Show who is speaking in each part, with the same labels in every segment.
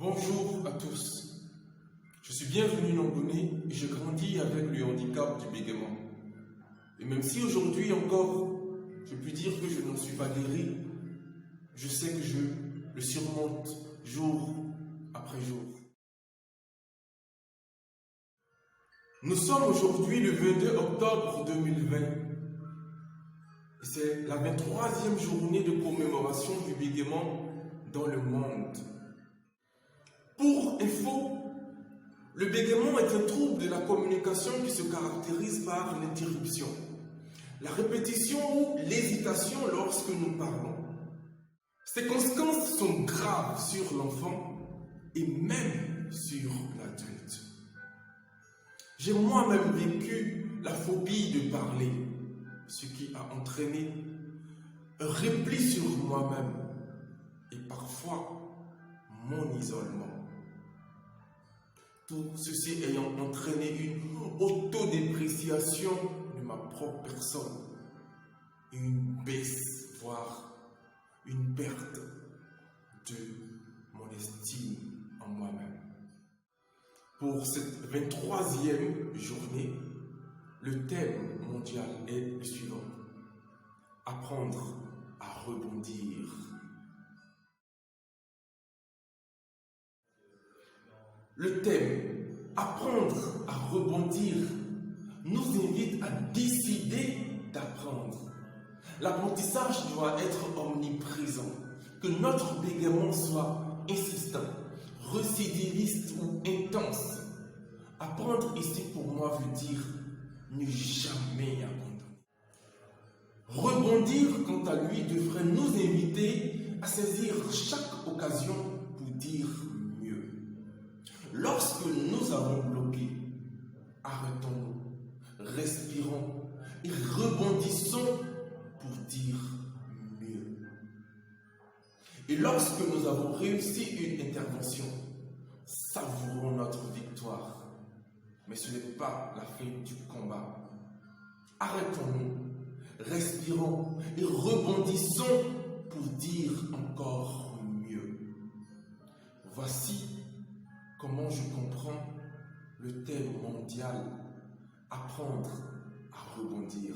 Speaker 1: Bonjour à tous, je suis bienvenu Nambouni et je grandis avec le handicap du bégaiement. Et même si aujourd'hui encore, je puis dire que je n'en suis pas guéri, je sais que je le surmonte jour après jour. Nous sommes aujourd'hui le 22 octobre 2020 et c'est la 23e journée de commémoration du bégaiement dans le monde. Pour info, le bégaiement est un trouble de la communication qui se caractérise par l'interruption, la répétition ou l'hésitation lorsque nous parlons. Ces conséquences sont graves sur l'enfant et même sur l'adulte. J'ai moi-même vécu la phobie de parler, ce qui a entraîné un repli sur moi-même et parfois mon isolement. Tout ceci ayant entraîné une autodépréciation de ma propre personne et une baisse, voire une perte de mon estime en moi-même. Pour cette 23e journée, le thème mondial est le suivant: apprendre à rebondir. Le thème « Apprendre à rebondir » nous invite à décider d'apprendre. L'apprentissage doit être omniprésent, que notre bégaiement soit insistant, récidiviste ou intense. Apprendre ici pour moi veut dire ne jamais abandonner. Rebondir, quant à lui, devrait nous inviter à saisir chaque occasion pour dire mieux. Lorsque nous avons bloqué, arrêtons-nous, respirons et rebondissons pour dire mieux. Et lorsque nous avons réussi une intervention, savourons notre victoire. Mais ce n'est pas la fin du combat. Arrêtons-nous, respirons et rebondissons pour dire encore mieux. Voici comment je comprends le thème mondial « Apprendre à rebondir ».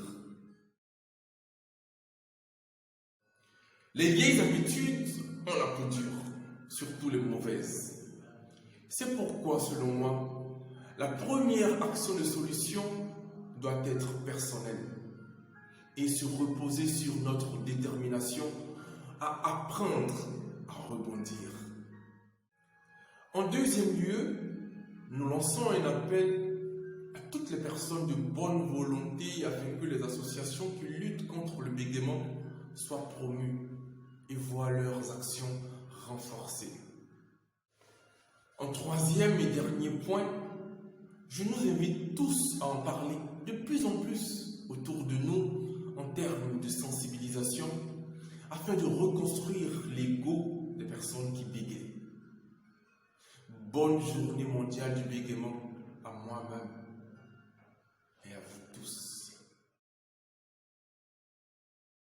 Speaker 1: Les vieilles habitudes ont la peau dure, surtout les mauvaises. C'est pourquoi, selon moi, la première action de solution doit être personnelle et se reposer sur notre détermination à apprendre à rebondir. En deuxième lieu, nous lançons un appel à toutes les personnes de bonne volonté afin que les associations qui luttent contre le bégaiement soient promues et voient leurs actions renforcées. En troisième et dernier point, je nous invite tous à en parler de plus en plus autour de nous en termes de sensibilisation afin de reconstruire l'ego des personnes qui bégayent. Bonne journée mondiale du bégaiement à moi-même.